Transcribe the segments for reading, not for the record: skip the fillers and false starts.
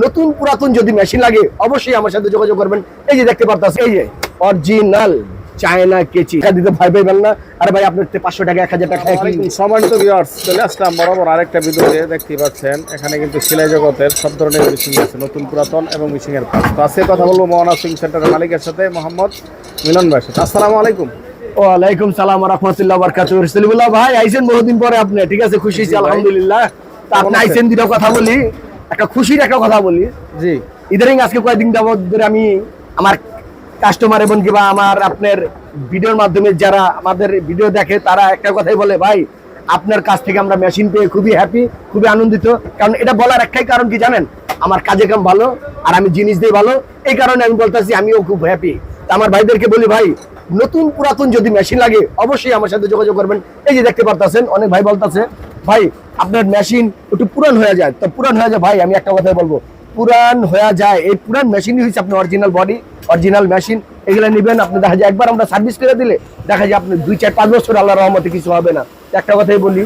নতুন পুরাতন যদি মেশিন লাগে অবশ্যই আমার সাথে যোগাযোগ করবেন। এই যে দেখতে পারতেছেন, এই যে অরিজিনাল চায়না কেচি দিতে ভয় পাইবেন না। আরে ভাই আপনার 500 টাকা 1000 টাকা সম্মানিত ভিউয়ার্স, চলে আসলাম বরাবর আরেকটা ভিডিওতে। দেখতে পাচ্ছেন এখানে কিন্তু সেলাই জগতের সব ধরনের মেশিন আছে, নতুন পুরাতন এবং মেশিং এর পার্টস। তো আজকে কথা বলবো মোহনা সুইং সেন্টারের মালিকের সাথে, মোহাম্মদ মিলন ভাই। আসসালামু আলাইকুম। ওয়ালাইকুম সালাম ওয়া রাহমাতুল্লাহি ওয়া বারাকাতুহু। রসুলুল্লাহ ভাই আইছেন বহুদিন পরে আপনি, ঠিক আছে, খুশি আছি আলহামদুলিল্লাহ। তা আপনি আইছেন, দুটো কথা বলি, একটা খুশির একটা কথা বলি। জি, ইদারিং আজকে কয়েকদিন যাবত ধরে আমি আমার কাস্টমার এবং কিংবা আমার আপনার ভিডিওর মাধ্যমে যারা আমাদের ভিডিও দেখে তারা একটা কথাই বলে, ভাই আপনার কাছ থেকে আমরা মেশিন পেয়ে খুবই হ্যাপি, খুবই আনন্দিত। কারণ এটা বলার একটাই কারণ কি জানেন, আমার কাজে কাম ভালো আর আমি জিনিস দিই ভালো, এই কারণে আমি বলতেছি আমিও খুব হ্যাপি। তা আমার ভাইদেরকে বলি, ভাই নতুন পুরাতন যদি মেশিন লাগে অবশ্যই আমার সাথে যোগাযোগ করবেন। এই যে দেখতে পারতেছেন অনেক ভাই বলতেছে, ভাই আপনার মেশিন একটু পুরান হয়ে যায়, তো পুরান হয়ে যায়। ভাই আমি একটা কথাই বলবো, পুরান হয়ে যায়, এই পুরান মেশিনই হচ্ছে আপনার অরিজিনাল বডি, অরিজিনাল মেশিন। এগুলো নেবেন আপনি, দেখা যায় একবার আমরা সার্ভিস করে দিলে দেখা যায় আপনি 2-4-5 বছর আল্লাহর রহমতে কিছু হবে না। একটা কথাই বলি,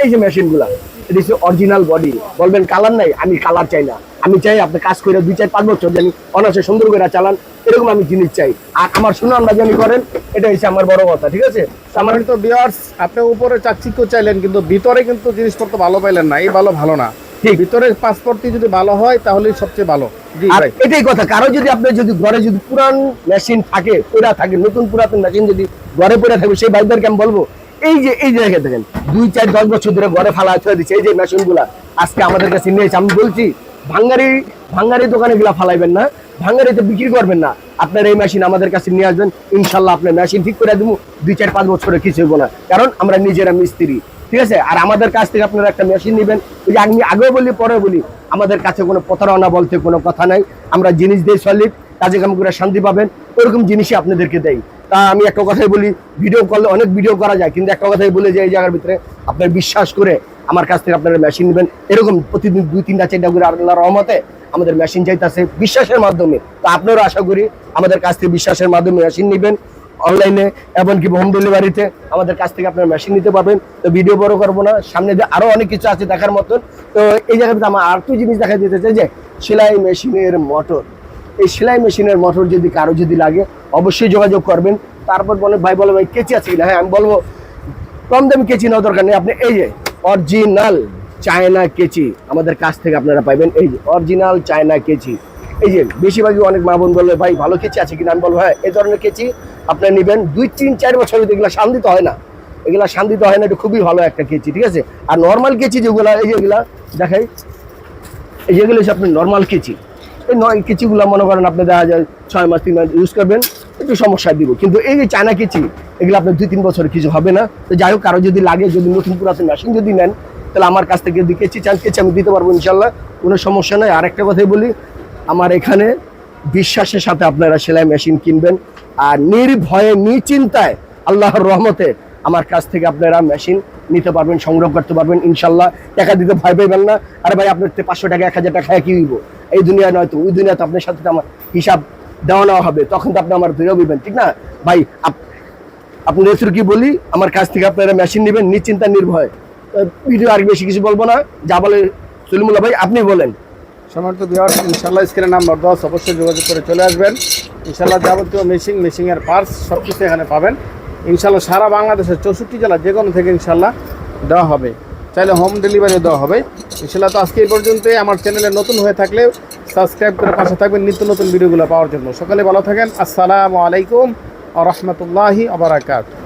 এই যে মেশিনগুলা এটা হচ্ছে অরিজিনাল বডি। বলবেন কালার নাই, আমি কালার চাই না, আমি চাই আপনি কাজ করে 2-4-5 বছর জানি অনায়াসে সুন্দর করে চালান, এরকম আমি জিনিস চাই। আর আমার সুনাম না জানি করেন, এটা হচ্ছে আমার বড় কথা, ঠিক আছে। আমার তো ভিউয়ার্স, আপনি উপরে চাকচিক্য চাইলেন কিন্তু ভিতরে কিন্তু জিনিসপত্র ভালো পাইলেন না, এই ভালো না। ঠিক, ভিতরে পাসপোর্টটি যদি ভালো হয় তাহলেই সবচেয়ে ভালো। জি ভাই, এটাই কথা। কারো যদি আপনার যদি ঘরে যদি পুরান মেশিন থাকে, পড়া থাকে, নতুন পুরাতন মেশিন যদি ঘরে পড়ে থাকে, সেই ভাইদেরকে আমি বলবো, এই যে দেখেন 2-4-10 বছর ধরে ঘরে ফালা ছড়ে দিচ্ছে এই যে মেশিন গুলা, আজকে আমাদের কাছে নিয়েছে। আমি বলছি ভাঙ্গারি দোকানে গুলা ফালাইবেন না, ভাঙ্গারিতে বিক্রি করবেন না, আপনার এই মেশিন আমাদের কাছে নিয়ে আসবেন, ইনশাল্লাহ আপনার মেশিন ঠিক করে দেবো। 2-4-5 বছরে কিছু হবো না, কারণ আমরা নিজেরা মিস্ত্রি, ঠিক আছে। আর আমাদের কাছ থেকে আপনারা একটা মেশিন নেবেন, ওই যে আমি আগেও বলি পরে বলি, আমাদের কাছে কোনো প্রতারণা বলতে কোনো কথা নাই। আমরা জিনিস দিয়ে সলিড, কাজে কাম করে শান্তি পাবেন, ওরকম জিনিসই আপনাদেরকে দেই। তা আমি একটা কথাই বলি, ভিডিও করলে অনেক ভিডিও করা যায়, কিন্তু একটা কথাই বলে যে এই জায়গার ভিতরে আপনার বিশ্বাস করে আমার কাছ থেকে আপনারা মেশিন নেবেন, এরকম প্রতিদিন 2-3-4টা করে আল্লাহর রহমতে আমাদের মেশিন চাইতেছে বিশ্বাসের মাধ্যমে। তো আপনারা আশা করি আমাদের কাছ থেকে বিশ্বাসের মাধ্যমে মেশিন নেবেন, অনলাইনে এমনকি হোম ডেলিভারিতে আমাদের কাছ থেকে আপনারা মেশিন নিতে পারবেন। তো ভিডিও বড় করবো না, সামনে যে আরো অনেক কিছু আছে দেখার মতন। তো এই জায়গাতে আমার আর একটু জিনিস দেখা যেতে চাই, যে সেলাই মেশিনের মোটর। এই সেলাই মেশিনের মোটর যদি কারো যদি লাগে অবশ্যই যোগাযোগ করবেন। তারপর বলে ভাই বলে ভাই কেচি আছে কিনা, হ্যাঁ আমি বলবো কম দামি কেচি নেওয়ার দরকার নেই, আপনি এই যে অরিজিনাল চায়না কেচি আমাদের কাছ থেকে আপনারা পাইবেন। এই যে অরিজিনাল চায়না কেচি, এই যে বেশিরভাগই অনেক মা বোন বলবে ভাই ভালো কেচি আছে কিনা, আমি বলবো হ্যাঁ এই ধরনের কেচি আপনারা নেবেন। 2-3-4 বছর এগুলা শান্তিতে হয় না, এগুলা শান্তিতে হয় না, এটা খুবই ভালো একটা কেচি, ঠিক আছে। আর নর্মাল কেচি যেগুলা, এই যেগুলা দেখাই, এই যেগুলো হচ্ছে আপনার নর্মাল কেচি। এই কেচিগুলো মনে করেন আপনি দেখা যায় 6 মাস 3 মাস ইউজ করবেন, একটু সমস্যা দিব। কিন্তু এই যে চায়না কেচি, এগুলো আপনার 2-3 বছর কিছু হবে না। তো যাই হোক, কারো যদি লাগে, যদি নতুন পুরাতন মেশিন যদি নেন, তাহলে আমার কাছ থেকে যদি কেচি চান, কেচি আমি দিতে পারবো ইনশাল্লাহ, কোনো সমস্যা নয়। আর একটা কথাই বলি, আমার এখানে বিশ্বাসের সাথে আপনারা সেলাই মেশিন কিনবেন, আর নির্ভয়ে নিশ্চিন্তায় আল্লাহর রহমতে আমার কাছ থেকে আপনারা মেশিন নিতে পারবেন, সংগ্রহ করতে পারবেন ইনশাল্লাহ। টাকা দিতে ভয় পাইবেন না। আরে ভাই আপনার 500 টাকা 1000 টাকা কি হইব, এই দুনিয়া নয় তো ওই দুনিয়া, তো আপনার সাথে আমার হিসাব দেওয়া নেওয়া হবে, তখন তো আপনি আমার ধরে হইবেন, ঠিক না ভাই। আপনাদের কি বলি, আমার কাছ থেকে আপনারা মেশিন নেবেন নিশ্চিন্তা নির্ভয়। ভিডিও আর বেশি কিছু বলবো না, যা বলে সলিমুল্লাহ ভাই আপনি বলেন। সম্মানিত ভিউয়ার্স, ইনশাআল্লাহ স্ক্রিনে নাম্বার 10 অবশ্যই যোগাযোগ করে চলে আসবেন। ইনশাআল্লাহ যাবতীয় মেশিং এর পার্টস সব কিছু এখানে পাবেন ইনশাআল্লাহ। সারা বাংলাদেশের 64 জেলা যে কোনো থেকে ইনশাআল্লাহ দেওয়া হবে, চাইলে হোম ডেলিভারিও দেওয়া হবে ইনশাআল্লাহ। তো আজকে এই পর্যন্তই। আমার চ্যানেলে নতুন হয়ে থাকলে সাবস্ক্রাইব করে পাশে থাকবেন নিত্য নতুন ভিডিওগুলো পাওয়ার জন্য। সকালে ভালো থাকেন। আসসালামু আলাইকুম ওয়া রাহমাতুল্লাহি ওয়া বারাকাতুহু।